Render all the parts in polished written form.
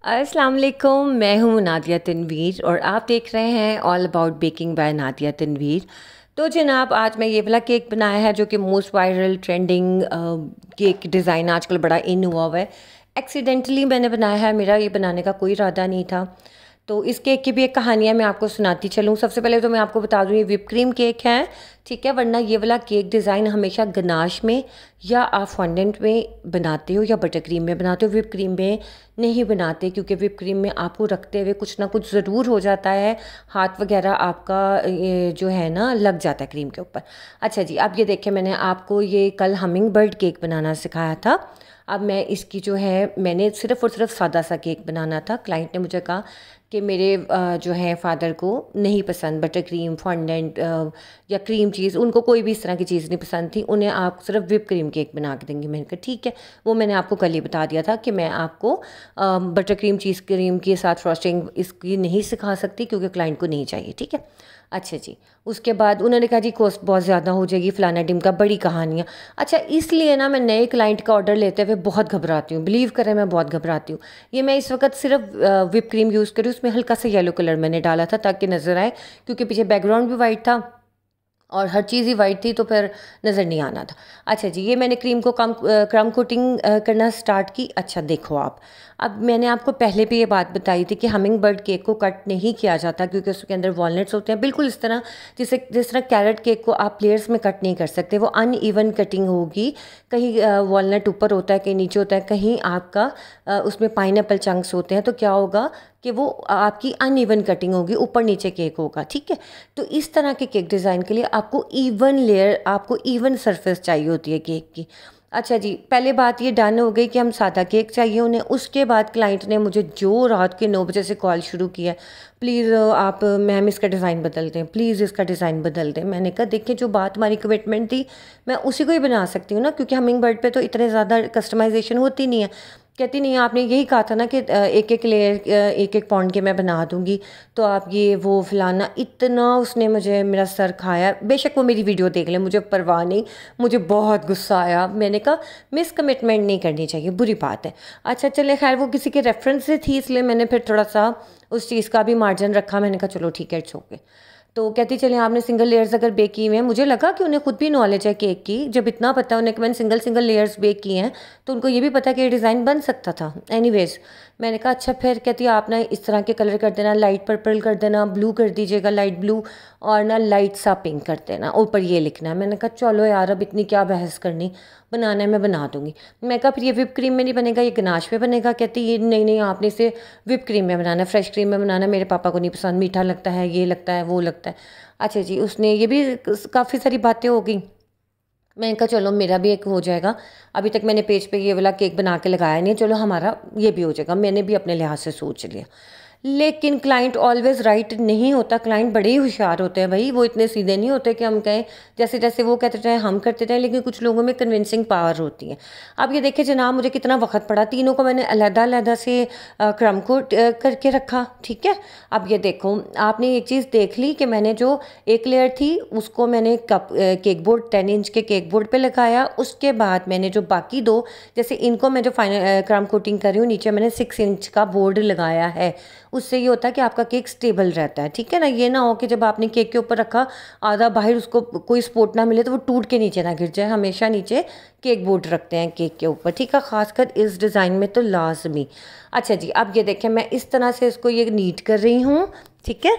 अस्सलाम वालेकुम, मैं हूँ नादिया तनवीर और आप देख रहे हैं all about baking by Nadia Tanveer. तो जनाब, आज मैं ये वाला केक बनाया है जो कि most viral trending cake design आजकल बड़ा इन हुआ है। एक्सीडेंटली मैंने बनाया है, मेरा ये बनाने का कोई इरादा नहीं था। तो इस केक की भी एक कहानी है, मैं आपको सुनाती चलूँ। सबसे पहले तो मैं आपको बता दूँ, ये व्हिप क्रीम केक है, ठीक है। वरना ये वाला केक डिज़ाइन हमेशा गनाश में या आप फॉन्डेंट में बनाते हो या बटर क्रीम में बनाते हो, व्हिप क्रीम में नहीं बनाते, क्योंकि व्हिप क्रीम में आपको रखते हुए कुछ ना कुछ ज़रूर हो जाता है, हाथ वगैरह आपका ये जो है ना लग जाता है क्रीम के ऊपर। अच्छा जी, अब ये देखें, मैंने आपको ये कल हमिंग बर्ड केक बनाना सिखाया था। अब मैं इसकी जो है, मैंने सिर्फ़ और सिर्फ सादा सा केक बनाना था। क्लाइंट ने मुझे कहा कि मेरे जो है फादर को नहीं पसंद बटर क्रीम फॉन्डेंट या क्रीम चीज़, उनको कोई भी इस तरह की चीज़ नहीं पसंद थी, उन्हें आप सिर्फ व्हिप क्रीम केक बना के देंगे। मैंने कहा ठीक है। वो मैंने आपको कल ही बता दिया था कि मैं आपको बटर क्रीम चीज़ क्रीम के साथ फ्रॉस्टिंग इसकी नहीं सिखा सकती, क्योंकि क्लाइंट को नहीं चाहिए, ठीक है। अच्छा जी, उसके बाद उन्होंने कहा जी कॉस्ट बहुत ज़्यादा हो जाएगी, फलाना टिमका, बड़ी कहानियाँ। अच्छा, इसलिए ना मैं नए क्लाइंट का ऑर्डर लेते हुए बहुत घबराती हूँ, बिलीव करें मैं बहुत घबराती हूँ। ये मैं इस वक्त सिर्फ व्हिप क्रीम यूज़ करी, उसमें हल्का सा येलो कलर मैंने डाला था ताकि नज़र आए, क्योंकि पीछे बैकग्राउंड भी वाइट था और हर चीज़ ही वाइट थी, तो फिर नज़र नहीं आना था। अच्छा जी, ये मैंने क्रीम को क्रम कोटिंग करना स्टार्ट की। अच्छा देखो आप, अब मैंने आपको पहले भी ये बात बताई थी कि हमिंग बर्ड केक को कट नहीं किया जाता, क्योंकि उसके अंदर वॉलनट्स होते हैं, बिल्कुल इस तरह जिस तरह कैरेट केक को आप लेयर्स में कट नहीं कर सकते, वो अनइवन कटिंग होगी। कहीं वॉलनट ऊपर होता है, कहीं नीचे होता है, कहीं आपका उसमें पाइनएप्पल चंक्स होते हैं, तो क्या होगा कि वो आपकी अनइवन कटिंग होगी, ऊपर नीचे केक होगा, ठीक है। तो इस तरह के केक डिज़ाइन के लिए आपको इवन लेयर, आपको इवन सरफेस चाहिए होती है केक की। अच्छा जी, पहले बात ये डन हो गई कि हम सादा केक चाहिए उन्हें। उसके बाद क्लाइंट ने मुझे जो रात के 9 बजे से कॉल शुरू किया, प्लीज़ आप मैम इसका डिज़ाइन बदल दें, प्लीज़ इसका डिज़ाइन बदल दें। मैंने कहा देखिए, जो बात हमारी कमिटमेंट थी मैं उसी को ही बना सकती हूँ ना, क्योंकि हमिंग बर्ड पे तो इतने ज़्यादा कस्टमाइजेशन होती नहीं है। कहती नहीं, आपने यही कहा था ना कि एक एक लेयर एक एक पॉइंट के मैं बना दूंगी, तो आप ये वो फलाना, इतना उसने मुझे मेरा सर खाया। बेशक वो मेरी वीडियो देख ले, मुझे परवाह नहीं, मुझे बहुत गुस्सा आया। मैंने कहा मिस कमिटमेंट नहीं करनी चाहिए, बुरी बात है। अच्छा चले, खैर वो किसी के रेफरेंस से थी, इसलिए मैंने फिर थोड़ा सा उस चीज़ का भी मार्जिन रखा। मैंने कहा चलो ठीक है, इट्स ओके। तो कहती चले आपने सिंगल लेयर्स अगर बेक की हुए हैं, मुझे लगा कि उन्हें खुद भी नॉलेज है केक की, जब इतना पता है उन्हें कि मैंने सिंगल सिंगल लेयर्स बेक किए हैं, तो उनको ये भी पता है कि ये डिज़ाइन बन सकता था। एनीवेज, मैंने कहा अच्छा, फिर कहती है आप ना इस तरह के कलर कर देना, लाइट पर्पल कर देना, ब्लू कर दीजिएगा, लाइट ब्लू, और ना लाइट सा पिंक कर देना, ऊपर ये लिखना है। मैंने कहा चलो यार, अब इतनी क्या बहस करनी, बनाना है मैं बना दूंगी। मैं कहा फिर ये व्हिप क्रीम में नहीं बनेगा, ये गनाश में बनेगा। कहती ये नहीं नहीं, आपने इसे व्हिप क्रीम में बनाना, फ्रेश क्रीम में बनाना, मेरे पापा को नहीं पसंद, मीठा लगता है, ये लगता है, वो लगता है। अच्छा जी, उसने ये भी काफ़ी सारी बातें हो गई। मैंने कहा चलो मेरा भी एक हो जाएगा, अभी तक मैंने पेज पे ये वाला केक बना के लगाया नहीं, चलो हमारा ये भी हो जाएगा, मैंने भी अपने लिहाज से सोच लिया। लेकिन क्लाइंट ऑलवेज राइट नहीं होता, क्लाइंट बड़े ही होशियार होते हैं भाई, वो इतने सीधे नहीं होते कि हम कहें जैसे जैसे वो कहते रहे हम करते रहे, लेकिन कुछ लोगों में कन्विंसिंग पावर होती है। अब ये देखिए जनाब, मुझे कितना वक्त पड़ा, तीनों को मैंने अलग-अलग से क्रम को करके रखा, ठीक है। अब ये देखो, आपने एक चीज़ देख ली कि मैंने जो एक लेयर थी उसको मैंने केक बोर्ड 10 इंच के केक बोर्ड पे लगाया। उसके बाद मैंने जो बाकी दो, जैसे इनको मैं जो फाइनल क्रम कोटिंग कर रही हूँ, नीचे मैंने 6 इंच का बोर्ड लगाया है। उससे ये होता है कि आपका केक स्टेबल रहता है, ठीक है ना। ये ना हो कि जब आपने केक के ऊपर रखा, आधा बाहर उसको कोई सपोर्ट ना मिले तो वो टूट के नीचे ना गिर जाए। हमेशा नीचे केक बोर्ड रखते हैं केक के ऊपर, ठीक है, खासकर इस डिज़ाइन में तो लाजमी। अच्छा जी, अब ये देखें, मैं इस तरह से इसको ये नीट कर रही हूँ, ठीक है।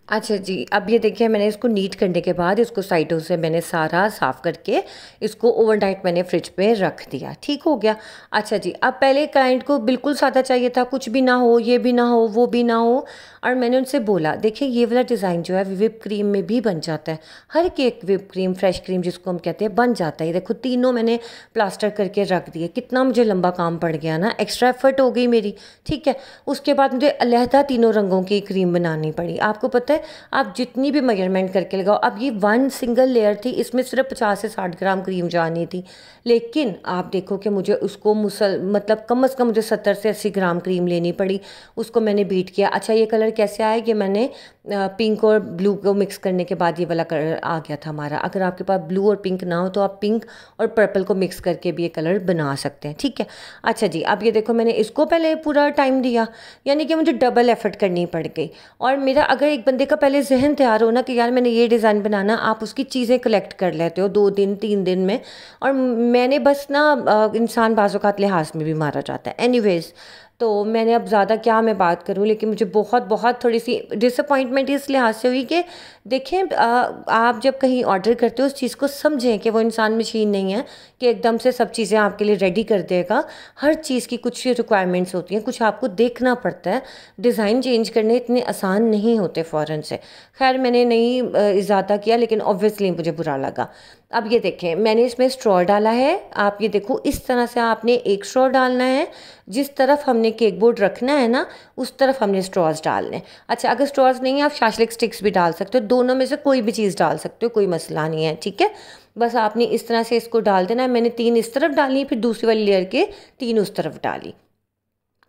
अच्छा जी, अब ये देखिए, मैंने इसको नीट करने के बाद इसको साइडों से मैंने सारा साफ़ करके इसको ओवरनाइट मैंने फ्रिज पे रख दिया, ठीक हो गया। अच्छा जी, अब पहले क्लाइंट को बिल्कुल सादा चाहिए था, कुछ भी ना हो, ये भी ना हो, वो भी ना हो, और मैंने उनसे बोला देखिए ये वाला डिज़ाइन जो है व्हिप क्रीम में भी बन जाता है, हर cake whip cream fresh cream जिसको हम कहते हैं बन जाता है। देखो तीनों मैंने प्लास्टर करके रख दिए, कितना मुझे लंबा काम पड़ गया ना, एक्स्ट्रा एफर्ट हो गई मेरी, ठीक है। उसके बाद मुझे अलहदा तीनों रंगों की क्रीम बनानी पड़ी। आपको पता है है आप जितनी भी मेजरमेंट करके लगाओ। अब ये 1 सिंगल लेयर थी, इसमें सिर्फ 50 से 60 ग्राम क्रीम जानी थी, लेकिन आप देखो कि मुझे उसको मतलब कम से कम मुझे 70 से 80 ग्राम क्रीम लेनी पड़ी। उसको मैंने बीट किया। अच्छा ये कलर कैसे आया, कि मैंने पिंक और ब्लू को मिक्स करने के बाद ये वाला कलर आ गया था हमारा। अगर आपके पास ब्लू और पिंक ना हो तो आप पिंक और पर्पल को मिक्स करके भी ये कलर बना सकते हैं, ठीक है। अच्छा जी, अब ये देखो मैंने इसको पहले पूरा टाइम दिया, यानी कि मुझे डबल एफर्ट करनी पड़ गई। और मेरा अगर एक बंदे का पहले जहन तैयार हो ना कि यार मैंने ये डिज़ाइन बनाना, आप उसकी चीज़ें कलेक्ट कर लेते हो 2 दिन 3 दिन में। और मैंने बस ना इंसान बाज़-औक़ात लिहाज में भी मारा जाता है। एनीवेज़, तो मैंने अब ज़्यादा क्या मैं बात करूँ, लेकिन मुझे बहुत बहुत थोड़ी सी डिसअपॉइंटमेंट इस लिहाज से हुई कि देखें, आप जब कहीं ऑर्डर करते हो उस चीज़ को समझें कि वो इंसान मशीन नहीं है कि एकदम से सब चीज़ें आपके लिए रेडी कर देगा। हर चीज़ की कुछ रिक्वायरमेंट्स होती हैं, कुछ आपको देखना पड़ता है। डिज़ाइन चेंज करने इतने आसान नहीं होते फ़ौरन से। खैर मैंने नहीं इजादा किया, लेकिन ऑब्वियसली मुझे बुरा लगा। अब ये देखें मैंने इसमें स्ट्रॉ डाला है। आप ये देखो इस तरह से आपने एक स्ट्रॉ डालना है, जिस तरफ हमने केक बोर्ड रखना है ना उस तरफ हमने स्ट्रॉज डालने हैं। अच्छा अगर स्ट्रॉज नहीं है आप शाशलिक स्टिक्स भी डाल सकते हो, दोनों में से कोई भी चीज़ डाल सकते हो, कोई मसला नहीं है, ठीक है। बस आपने इस तरह से इसको डाल देना है। मैंने 3 इस तरफ डाली, फिर दूसरी वाली लेयर के 3 उस तरफ डाली।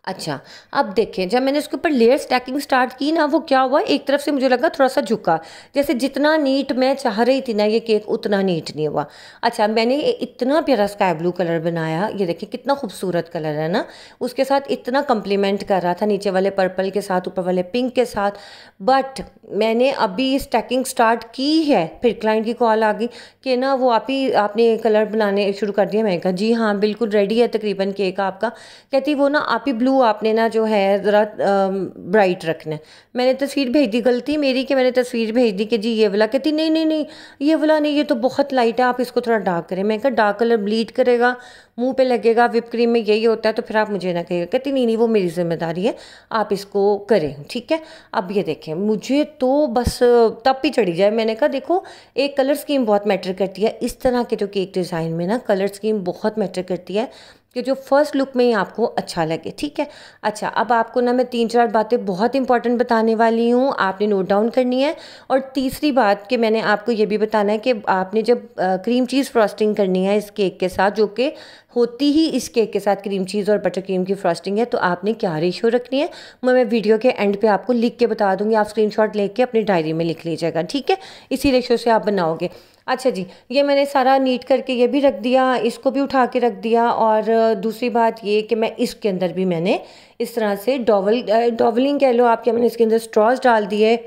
अच्छा, अब देखें जब मैंने उसके ऊपर लेयर स्टैकिंग स्टार्ट की ना, वो क्या हुआ, एक तरफ से मुझे लगा थोड़ा सा झुका, जैसे जितना नीट मैं चाह रही थी ना ये केक उतना नीट नहीं हुआ। अच्छा मैंने इतना प्यारा स्काई ब्लू कलर बनाया, ये देखिए कितना खूबसूरत कलर है ना, उसके साथ इतना कम्प्लीमेंट कर रहा था, नीचे वाले पर्पल के साथ ऊपर वाले पिंक के साथ। बट मैंने अभी स्टैकिंग स्टार्ट की है, फिर क्लाइंट की कॉल आ गई कि ना वो आपने कलर बनाने शुरू कर दिया। मैंने कहा जी हाँ बिल्कुल रेडी है तकरीबन केक आपका। कहती वो ना आप ही ब्लू आपने ना जो है ज़रा ब्राइट रखना है। मैंने तस्वीर भेज दी, गलती मेरी कि मैंने तस्वीर भेज दी कि जी ये वाला। कहती नहीं नहीं नहीं ये वाला नहीं, ये तो बहुत लाइट है, आप इसको थोड़ा डार्क करें। मैं कहा डार्क कलर ब्लीड करेगा, मुंह पे लगेगा, विप क्रीम में यही होता है, तो फिर आप मुझे ना कहिएगा। कहती नहीं नहीं वो मेरी जिम्मेदारी है, आप इसको करें, ठीक है। अब ये देखें मुझे तो बस तब भी चढ़ी जाए। मैंने कहा देखो एक कलर स्कीम बहुत मैटर करती है, इस तरह के जो केक डिज़ाइन में ना कलर स्कीम बहुत मैटर करती है कि जो फर्स्ट लुक में ही आपको अच्छा लगे, ठीक है। अच्छा अब आपको ना मैं 3-4 बातें बहुत इंपॉर्टेंट बताने वाली हूँ, आपने नोट डाउन करनी है। और तीसरी बात कि मैंने आपको ये भी बताना है कि आपने जब क्रीम चीज़ फ्रॉस्टिंग करनी है इस केक के साथ, जो कि होती ही इस केक के साथ क्रीम चीज़ और बटर क्रीम की फ्रॉस्टिंग है, तो आपने क्या रेशियो रखनी है मैं वीडियो के एंड पे आपको लिख के बता दूंगी। आप स्क्रीनशॉट लेके अपनी डायरी में लिख लीजिएगा, ठीक है। इसी रेशियो से आप बनाओगे। अच्छा जी, ये मैंने सारा नीट करके ये भी रख दिया, इसको भी उठा के रख दिया। और दूसरी बात ये कि मैं इसके अंदर भी मैंने इस तरह से डॉवलिंग कह लो आप, क्या मैंने इसके अंदर स्ट्रॉज डाल दिए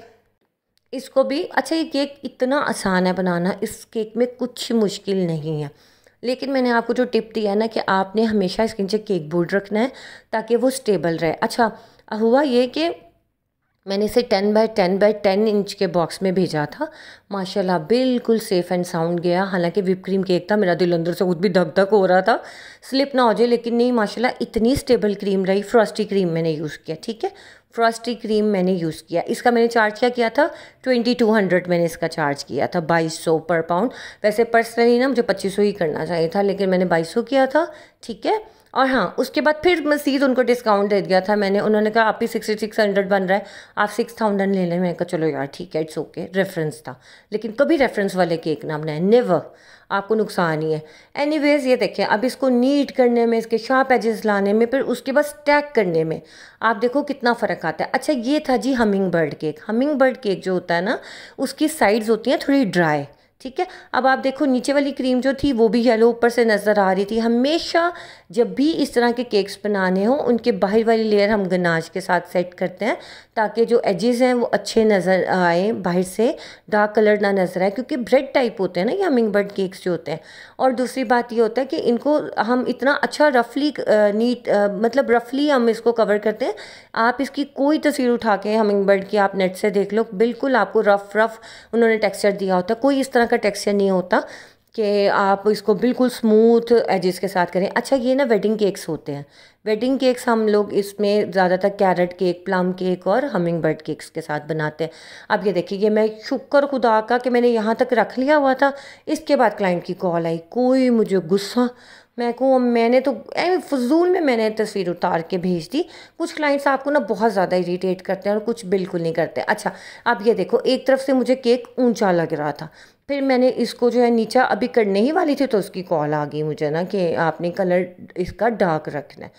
इसको भी। अच्छा ये केक इतना आसान है बनाना, इस केक में कुछ मुश्किल नहीं है। लेकिन मैंने आपको जो टिप दिया है ना कि आपने हमेशा इसके नीचे केक बोर्ड रखना है ताकि वो स्टेबल रहे। अच्छा हुआ ये कि मैंने इसे 10 बाय 10 बाय 10 इंच के बॉक्स में भेजा था, माशाल्लाह बिल्कुल सेफ़ एंड साउंड गया। हालांकि विप क्रीम केक था, मेरा दिल अंदर से खुद भी धक धक हो रहा था स्लिप ना हो जाए, लेकिन नहीं माशाल्लाह इतनी स्टेबल क्रीम रही। फ्रॉस्टी क्रीम मैंने यूज़ किया, ठीक है, फ्रॉस्टी क्रीम मैंने यूज़ किया। इसका मैंने चार्ज क्या किया था 2200 मैंने इसका चार्ज किया था, 2200 पर पाउंड। वैसे पर्सनली ना मुझे 2500 ही करना चाहिए था, लेकिन मैंने 2200 किया था, ठीक है। और हाँ उसके बाद फिर मज़ीद उनको डिस्काउंट दे दिया था मैंने। उन्होंने कहा आप ही 6600 बन रहा है, आप 6000 ले लें। मैंने कहा चलो यार ठीक है, इट्स ओके, रेफरेंस था। लेकिन कभी रेफरेंस वाले केक ना बनाए, नेवर, आपको नुकसान ही है। एनीवेज ये देखिए अब इसको नीट करने में, इसके शार्प एजेस लाने में, फिर उसके बाद स्टैक करने में आप देखो कितना फ़र्क आता है। अच्छा ये था जी humming bird cake. Humming bird cake जो होता है ना उसकी साइड्स होती हैं थोड़ी ड्राई, ठीक है। अब आप देखो नीचे वाली क्रीम जो थी वो भी येलो ऊपर से नज़र आ रही थी। हमेशा जब भी इस तरह के केक्स बनाने हो उनके बाहर वाली लेयर हम गनाश के साथ सेट करते हैं ताकि जो एजेस हैं वो अच्छे नज़र आए, बाहर से डार्क कलर ना नज़र आए, क्योंकि ब्रेड टाइप होते हैं ना ये हमिंग बर्ड केक्स जो होते हैं। और दूसरी बात ये होता है कि इनको हम इतना अच्छा रफली नीट मतलब रफली हम इसको कवर करते हैं। आप इसकी कोई तस्वीर उठा के हमिंग बर्ड की आप नेट से देख लो, बिल्कुल आपको रफ उन्होंने टेक्सचर दिया होता है, कोई इस तरह का टेक्सचर नहीं होता कि आप इसको बिल्कुल स्मूथ एजेस के साथ करें। अच्छा ये ना वेडिंग केक्स होते हैं, वेडिंग केक्स हम लोग इसमें ज़्यादातर कैरेट केक, प्लम केक और हमिंग बर्ड केक्स के साथ बनाते हैं। अब ये देखिए ये मैं शुक्र खुदा का कि मैंने यहाँ तक रख लिया हुआ था। इसके बाद क्लाइंट की कॉल आई, कोई मुझे गुस्सा, मैंने तो फजूल में मैंने तस्वीर उतार के भेज दी। कुछ क्लाइंट्स आपको ना बहुत ज़्यादा इरिटेट करते हैं और कुछ बिल्कुल नहीं करते। अच्छा, अब ये देखो, एक तरफ से मुझे केक ऊंचा लग रहा था, फिर मैंने इसको जो है नीचा अभी करने ही वाली थी तो उसकी कॉल आ गई मुझे ना कि आपने कलर इसका डार्क रखना है।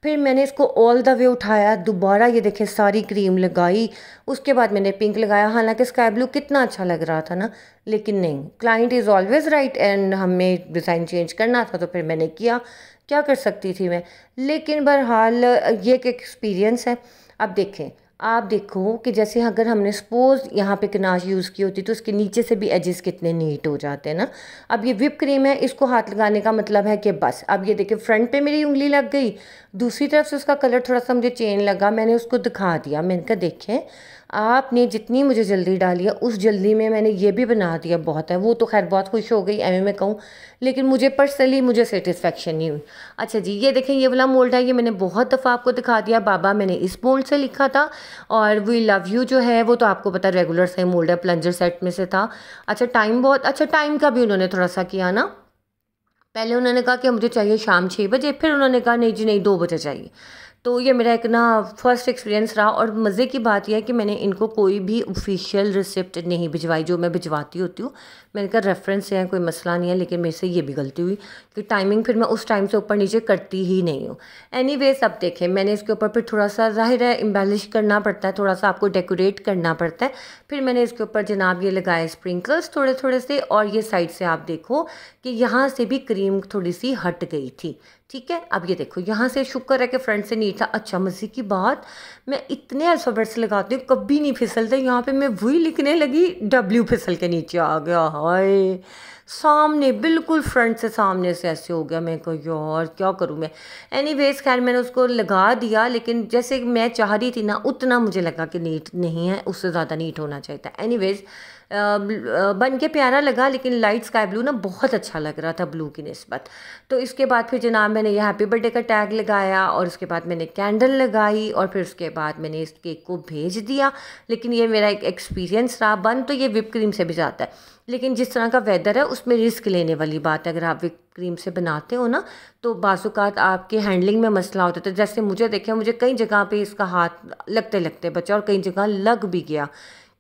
फिर मैंने इसको ऑल द वे उठाया, दोबारा ये देखें सारी क्रीम लगाई, उसके बाद मैंने पिंक लगाया। हालांकि स्काई ब्लू कितना अच्छा लग रहा था ना, लेकिन नहीं, client is always right and हमें डिज़ाइन चेंज करना था तो फिर मैंने किया। क्या कर सकती थी मैं, लेकिन बहरहाल ये एक एक्सपीरियंस है। अब देखें, आप देखो कि जैसे अगर हमने सपोज़ यहाँ पे गनाश यूज़ की होती तो उसके नीचे से भी एजेस कितने नीट हो जाते हैं ना। अब ये विप क्रीम है, इसको हाथ लगाने का मतलब है कि बस अब ये देखिए फ्रंट पे मेरी उंगली लग गई, दूसरी तरफ से उसका कलर थोड़ा सा मुझे चेंज लगा, मैंने उसको दिखा दिया। मैंने कहा देखें, आपने जितनी मुझे जल्दी डाली है उस जल्दी में मैंने ये भी बना दिया, बहुत है। वो तो खैर बहुत खुश हो गई एम मैं कहूँ, लेकिन मुझे पर्सनली मुझे सेटिस्फेक्शन नहीं हुई। अच्छा जी, ये देखें, ये वाला मोल्ड है, ये मैंने बहुत दफ़ा आपको दिखा दिया। बाबा मैंने इस मोल्ड से लिखा था, और वी लव यू जो है वो तो आपको पता रेगुलर से मोल्ड है, प्लंजर सेट में से था। अच्छा, टाइम बहुत अच्छा, टाइम का भी उन्होंने थोड़ा सा किया ना। पहले उन्होंने कहा कि मुझे चाहिए शाम 6 बजे, फिर उन्होंने कहा नहीं जी नहीं 2 बजे चाहिए। तो ये मेरा एक ना फर्स्ट एक्सपीरियंस रहा। और मज़े की बात यह है कि मैंने इनको कोई भी ऑफिशियल रिसिप्ट नहीं भिजवाई, जो मैं भिजवाती होती हूँ। मैंने कहा रेफरेंस है, कोई मसला नहीं है, लेकिन मेरे से ये भी गलती हुई कि टाइमिंग फिर मैं उस टाइम से ऊपर नीचे करती ही नहीं हूँ। एनीवेज, अब देखें, मैंने इसके ऊपर फिर थोड़ा सा ज़ाहिर है एम्बेलिश करना पड़ता है, थोड़ा सा आपको डेकोरेट करना पड़ता है। फिर मैंने इसके ऊपर जनाब ये लगाए स्प्रिंकल्स थोड़े थोड़े से, और ये साइड से आप देखो कि यहाँ से भी क्रीम थोड़ी सी हट गई थी। ठीक है, अब ये देखो, यहाँ से शुक्र है कि फ्रंट से नहीं था। अच्छा, मज़े की बात, मैं इतने अल्फ़ाबेट्स लगाती हूँ कभी नहीं फिसलते, यहाँ पे मैं वही लिखने लगी, डब्ल्यू फिसल के नीचे आ गया। हाय, सामने बिल्कुल फ्रंट से सामने से ऐसे हो गया। मैं कहा यार क्या करूँ मैं। एनीवेज, खैर मैंने उसको लगा दिया, लेकिन जैसे मैं चाह रही थी ना उतना मुझे लगा कि नीट नहीं है, उससे ज़्यादा नीट होना चाहिए था। एनीवेज, बन के प्यारा लगा, लेकिन लाइट स्काई ब्लू ना बहुत अच्छा लग रहा था ब्लू की निस्बत। तो इसके बाद फिर जनाब मैंने ये हैप्पी बर्थडे का टैग लगाया, और उसके बाद मैंने कैंडल लगाई, और फिर उसके बाद मैंने इस केक को भेज दिया। लेकिन ये मेरा एक एक्सपीरियंस रहा। बन तो ये विप क्रीम से भी जाता है, लेकिन जिस तरह का वेदर है उसमें रिस्क लेने वाली बात है। अगर आप विप क्रीम से बनाते हो ना तो बाज़ात आपके हैंडलिंग में मसला होता है। तो जैसे मुझे देखे, मुझे कई जगह पे इसका हाथ लगते लगते बचा, और कई जगह लग भी गया,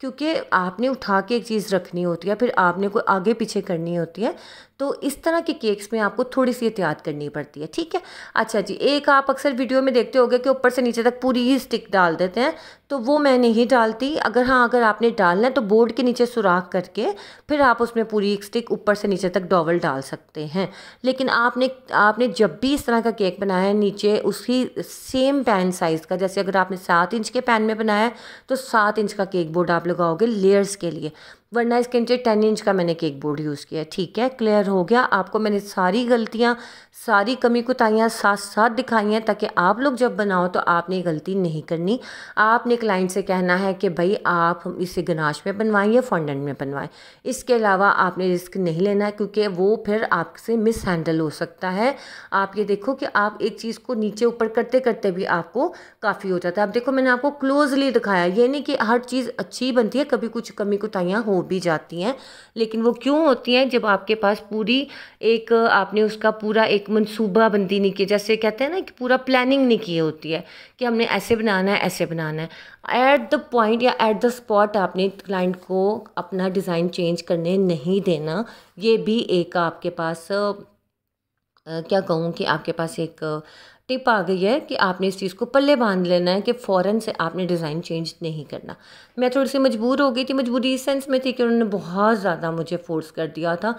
क्योंकि आपने उठा के एक चीज़ रखनी होती है, फिर आपने कोई आगे पीछे करनी होती है। तो इस तरह के केक्स में आपको थोड़ी सी एहतियात करनी पड़ती है। ठीक है। अच्छा जी, एक आप अक्सर वीडियो में देखते होगे कि ऊपर से नीचे तक पूरी ही स्टिक डाल देते हैं, तो वो मैं नहीं डालती। अगर आपने डालना है तो बोर्ड के नीचे सुराख करके फिर आप उसमें पूरी एक स्टिक ऊपर से नीचे तक डॉवल डाल सकते हैं। लेकिन आपने जब भी इस तरह का केक बनाया है, नीचे उसी सेम पैन साइज़ का, जैसे अगर आपने 7 इंच के पैन में बनाया है तो 7 इंच का केक बोर्ड आप लगाओगे लेयर्स के लिए, वरना इसके नीचे 10 इंच का मैंने केक बोर्ड यूज़ किया है। ठीक है, क्लियर हो गया आपको। मैंने सारी गलतियाँ, सारी कमी कुताहियाँ साथ साथ दिखाई हैं, ताकि आप लोग जब बनाओ तो आपने गलती नहीं करनी। आपने क्लाइंट से कहना है कि भाई आप इसे गनाश में बनवाएं या फॉन्डेंट में बनवाएं। इसके अलावा आपने रिस्क नहीं लेना है, क्योंकि वो फिर आपसे मिस हैंडल हो सकता है। आप ये देखो कि आप एक चीज़ को नीचे ऊपर करते करते भी आपको काफ़ी हो जाता है। अब देखो, मैंने आपको क्लोजली दिखाया, ये नहीं कि हर चीज़ अच्छी बनती है, कभी कुछ कमी कुताहियाँ हो भी जाती हैं। लेकिन वो क्यों होती हैं? जब आपके पास पूरी एक आपने उसका पूरा एक मनसूबा बंदी नहीं की, जैसे कहते हैं ना कि पूरा प्लानिंग नहीं की होती है कि हमने ऐसे बनाना है, ऐसे बनाना है। एट द पॉइंट या एट द स्पॉट आपने क्लाइंट को अपना डिज़ाइन चेंज करने नहीं देना। ये भी एक आपके पास क्या कहूँ कि आपके पास एक टिप आ गई है कि आपने इस चीज़ को पल्ले बांध लेना है कि फ़ौरन से आपने डिज़ाइन चेंज नहीं करना। मैं थोड़ी सी मजबूर हो गई थी, मजबूरी इस सेंस में थी कि उन्होंने बहुत ज़्यादा मुझे फोर्स कर दिया था,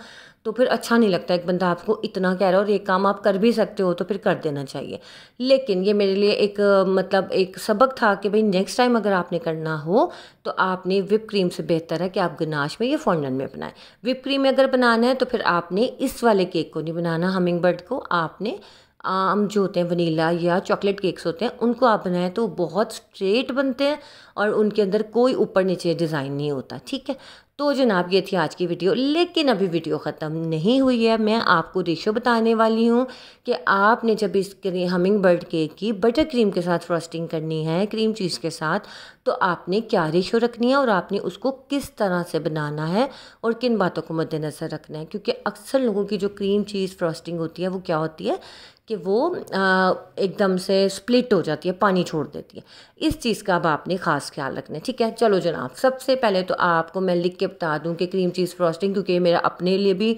तो फिर अच्छा नहीं लगता। एक बंदा आपको इतना कह रहा है और एक काम आप कर भी सकते हो तो फिर कर देना चाहिए। लेकिन ये मेरे लिए एक मतलब एक सबक था कि भाई नेक्स्ट टाइम अगर आपने करना हो तो आपने विप क्रीम से बेहतर है कि आप गनाश में या फॉन्डेंट में बनाएं। विप क्रीम में अगर बनाना है तो फिर आपने इस वाले केक को नहीं बनाना, हमिंग बर्ड को। आपने आम जो होते हैं वनीला या चॉकलेट केक्स होते हैं उनको आप बनाएं तो बहुत स्ट्रेट बनते हैं और उनके अंदर कोई ऊपर नीचे डिज़ाइन नहीं होता। ठीक है, तो जनाब ये थी आज की वीडियो, लेकिन अभी वीडियो ख़त्म नहीं हुई है। मैं आपको रेशो बताने वाली हूँ कि आपने जब इस हमिंग बर्ड केक की बटर क्रीम के साथ फ्रॉस्टिंग करनी है, क्रीम चीज़ के साथ, तो आपने क्या रेशो रखनी है और आपने उसको किस तरह से बनाना है और किन बातों को मद्देनज़र रखना है। क्योंकि अक्सर लोगों की जो क्रीम चीज़ फ्रॉस्टिंग होती है वो क्या होती है कि वो एकदम से स्प्लिट हो जाती है, पानी छोड़ देती है। इस चीज़ का अब आपने ख़ास ख्याल रखना है, ठीक है। चलो जनाब, सबसे पहले तो आपको मैं लिख के बता दूं कि क्रीम चीज़ फ्रॉस्टिंग, क्योंकि ये मेरा अपने लिए भी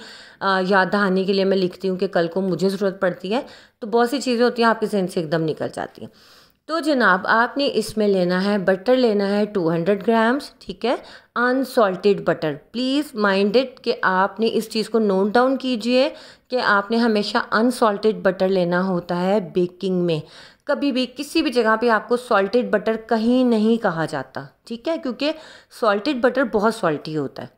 याद दहानी के लिए मैं लिखती हूँ कि कल को मुझे ज़रूरत पड़ती है, तो बहुत सी चीज़ें होती हैं आपके जहन से एकदम निकल जाती हैं। तो जनाब आपने इसमें लेना है बटर, लेना है 200 ग्राम्स, ठीक है, unsalted butter. Please mind it कि आपने इस चीज़ को नोट डाउन कीजिए कि आपने हमेशा अनसॉल्टेड बटर लेना होता है बेकिंग में। कभी भी किसी भी जगह पे आपको सॉल्टेड बटर कहीं नहीं कहा जाता, ठीक है, क्योंकि सॉल्टेड बटर बहुत सॉल्टी होता है।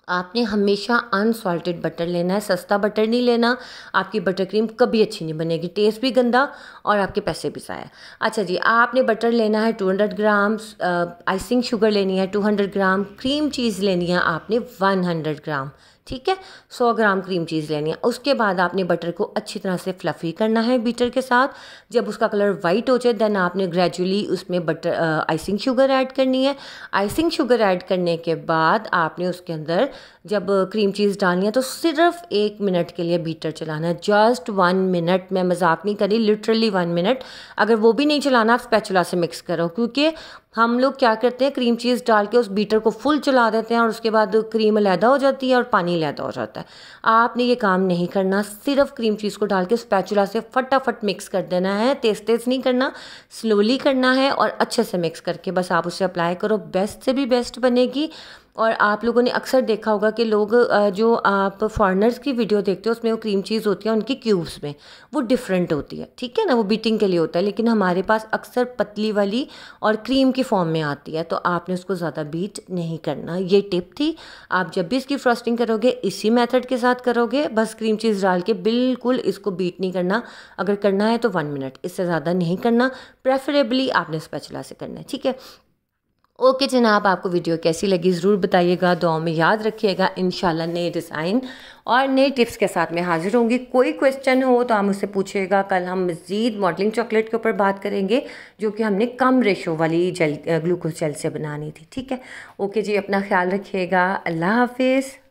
आपने हमेशा अनसॉल्टेड बटर लेना है, सस्ता बटर नहीं लेना। आपकी बटर क्रीम कभी अच्छी नहीं बनेगी, टेस्ट भी गंदा और आपके पैसे भी ज़ाया। अच्छा जी, आपने बटर लेना है 200 ग्राम्स, आइसिंग शुगर लेनी है 200 ग्राम, क्रीम चीज़ लेनी है आपने 100 ग्राम, ठीक है, 100 ग्राम क्रीम चीज़ लेनी है। उसके बाद आपने बटर को अच्छी तरह से फ्लफ़ी करना है बीटर के साथ। जब उसका कलर वाइट हो जाए देन आपने ग्रेजुअली उसमें बटर आइसिंग शुगर ऐड करनी है। आइसिंग शुगर ऐड करने के बाद आपने उसके अंदर जब क्रीम चीज़ डालनी है तो सिर्फ 1 मिनट के लिए बीटर चलाना है, जस्ट 1 मिनट। मैं मजाक नहीं कर रही, लिटरली 1 मिनट। अगर वो भी नहीं चलाना, आप स्पैचुला से मिक्स करो, क्योंकि हम लोग क्या करते हैं, क्रीम चीज़ डाल के उस बीटर को फुल चला देते हैं और उसके बाद क्रीम अलहदा हो जाती है और पानी अलहदा हो जाता है। आपने ये काम नहीं करना, सिर्फ क्रीम चीज़ को डाल के स्पैचुला से फटाफट मिक्स कर देना है। तेज़ तेज़ नहीं करना, स्लोली करना है और अच्छे से मिक्स करके बस आप उसे अप्लाई करो, बेस्ट से भी बेस्ट बनेगी। और आप लोगों ने अक्सर देखा होगा कि लोग जो आप फॉरेनर्स की वीडियो देखते हो उसमें वो क्रीम चीज़ होती है उनकी क्यूब्स में, वो डिफरेंट होती है, ठीक है ना, वो बीटिंग के लिए होता है। लेकिन हमारे पास अक्सर पतली वाली और क्रीम की फॉर्म में आती है, तो आपने उसको ज़्यादा बीट नहीं करना। ये टिप थी। आप जब भी इसकी फ्रॉस्टिंग करोगे इसी मेथड के साथ करोगे, बस क्रीम चीज़ डाल के बिल्कुल इसको बीट नहीं करना। अगर करना है तो 1 मिनट, इससे ज़्यादा नहीं करना। प्रेफरेबली आपने स्पैचुला से करना है, ठीक है। ओके जनाब, आपको वीडियो कैसी लगी ज़रूर बताइएगा, दुआओं में याद रखिएगा। इंशाल्लाह नए डिज़ाइन और नए टिप्स के साथ मैं हाजिर होंगी। कोई क्वेश्चन हो तो आप मुझसे पूछिएगा। कल हम मज़ीद मॉडलिंग चॉकलेट के ऊपर बात करेंगे, जो कि हमने कम रेशो वाली जेल ग्लूकोज जेल से बनानी थी, ठीक है। ओके जी, अपना ख्याल रखिएगा। अल्लाह हाफिज़।